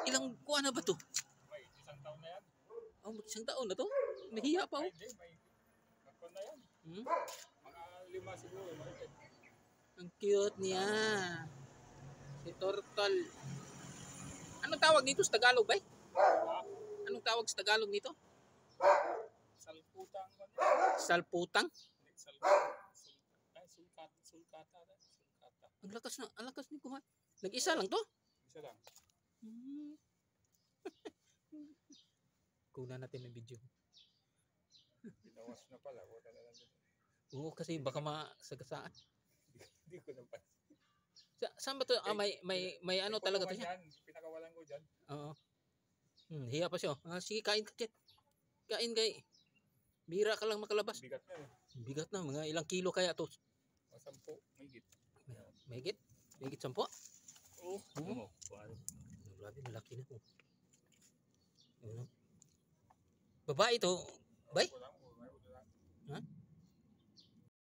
Ilang kuha na ba to? May isang taon na yan. Oh, isang taon na to? Nahiya pa oh. Hindi, may magkon na yan. Hmm? Mga 5 siguro. Malapit. Ang cute niya. Si Turtle. Anong tawag nito sa Tagalog ba? Anong tawag sa Tagalog nito? Salputang. Salputang? Sulkata. Ang lakas ni kuha. Nag-isa lang to? Isa lang. Hmm. Kuna natin ng video. Binawas na pala. Wala na lang dito. Oo, kasi baka masagasaan. Hindi ko napansin. Saan ba to? Ah, may ano talaga to siya? Pinakawalan ko dyan. Oo. Hiya pa siya. Ah, sige, kain ka, Chet. Kain kay. Bira ka lang makalabas. Bigat na eh. Bigat na, mga ilang kilo kaya to? 10, mahigit. Mahigit? Mahigit 10? Oo. Ano mo? Grabe, malaki na po. Babae to, bay?